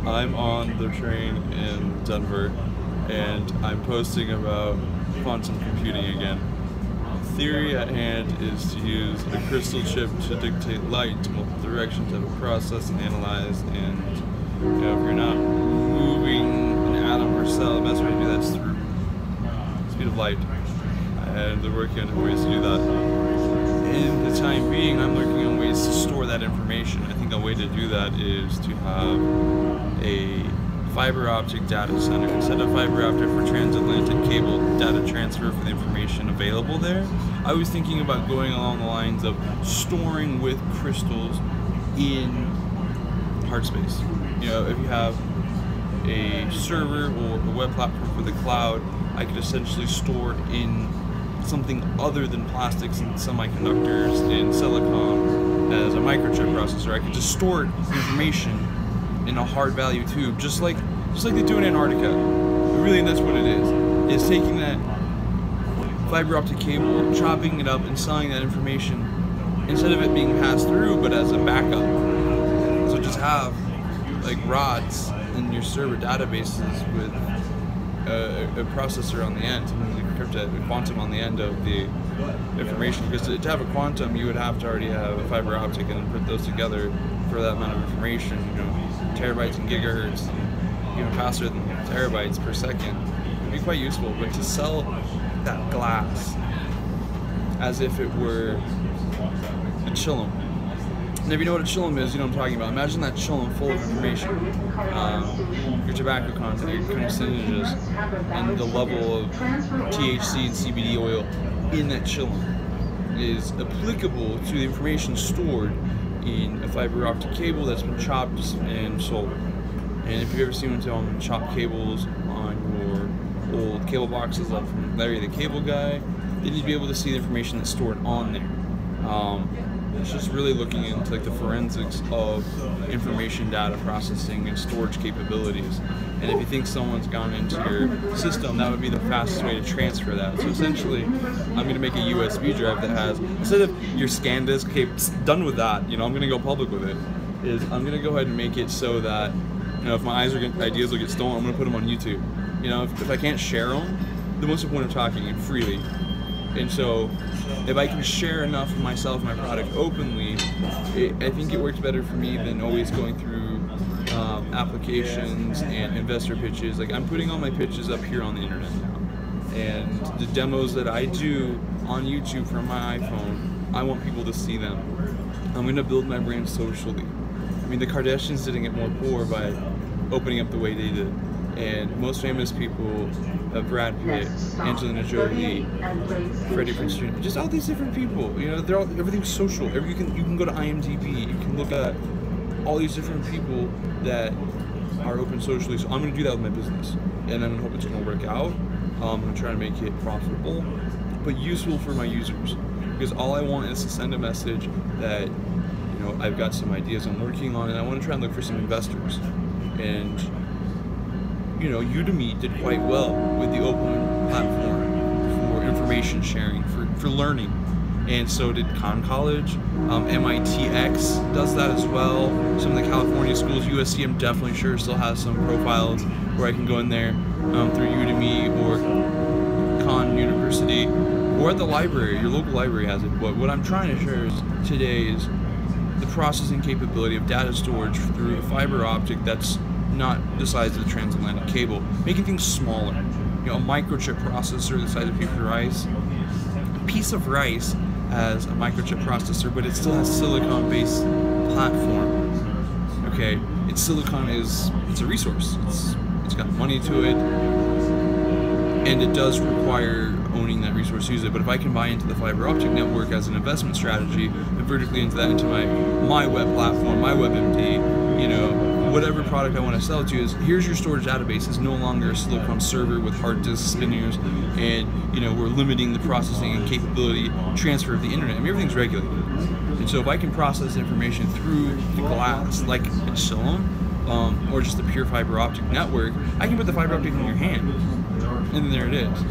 I'm on the train in Denver, and I'm posting about quantum computing again. The theory at hand is to use a crystal chip to dictate light to multiple directions of a process and analyze, and if you're not moving an atom or cell, the best way to do that is through the speed of light, and they're working on ways to do that. In the time being, I'm working on ways to store that information. I think a way to do that is to have a fiber optic data center. Instead of fiber optic for transatlantic cable data transfer for the information available there, I was thinking about going along the lines of storing with crystals in hard space. If you have a server or a web platform for the cloud, I could essentially store in something other than plastics and semiconductors in silicon as a microchip processor. I could just store information in a hard value tube, just like they do in Antarctica. But really, that's what it is taking that fiber optic cable, chopping it up, and selling that information instead of it being passed through, but as a backup. So just have like rods in your server databases with a processor on the end, a quantum on the end of the information. Because to have a quantum, you would have to already have a fiber optic and then put those together for that amount of information. Terabytes and gigahertz, even faster than terabytes per second. It'd be quite useful. But to sell that glass as if it were a chillum. And if you know what a chillum is, you know what I'm talking about. Imagine that chillum full of information, your tobacco content, your carcinogens, and the level of THC and CBD oil in that chillum is applicable to the information stored in a fiber optic cable that's been chopped and sold. And if you've ever seen them chop cables on your old cable boxes up from Larry the Cable Guy, then you'd be able to see the information that's stored on there. It's just really looking into like the forensics of information data processing and storage capabilities. And if you think someone's gone into your system, that would be the fastest way to transfer that. So essentially, I'm going to make a USB drive that has, instead of your scan disk, okay, done with that, I'm going to go public with it, is I'm going to go ahead and make it so that, if my ideas will get stolen, I'm going to put them on YouTube. If I can't share them, then what's the point of talking freely? And so, if I can share enough of myself and my product openly, I think it works better for me than always going through applications and investor pitches. Like, I'm putting all my pitches up here on the internet now. And the demos that I do on YouTube from my iPhone, I want people to see them. I'm going to build my brand socially. I mean, the Kardashians didn't get more poor by opening up the way they did. And most famous people, Brad Pitt, Angelina Jolie, Freddie Prinze Jr., just all these different people. They're all, everything's social. You can go to IMDb. You can look at all these different people that are open socially. So I'm going to do that with my business, and I'm going to hope it's going to work out. I'm going to try to make it profitable, but useful for my users. Because all I want is to send a message that I've got some ideas I'm working on, and I want to try and look for some investors. And Udemy did quite well with the open platform for information sharing, for learning. And so did Khan College. MITx does that as well. Some of the California schools, USC, I'm definitely sure still has some profiles where I can go in there through Udemy or Khan University, or at the library. Your local library has it. But what I'm trying to share today is the processing capability of data storage through a fiber optic that's not the size of the transatlantic cable, making things smaller. A microchip processor the size of a piece of rice. A piece of rice has a microchip processor, but it still has silicon-based platform. Okay, it's a resource. It's got money to it, and it does require owning that resource to use it. But if I can buy into the fiber optic network as an investment strategy, and vertically into my web platform, my WebMD, whatever product I want to sell to you, is here's your storage database. It's no longer a silicon server with hard disk spinners, and we're limiting the processing and capability transfer of the internet. I mean, everything's regulated. And so if I can process information through the glass like a chillum, or just a pure fiber optic network, I can put the fiber optic in your hand, and then there it is.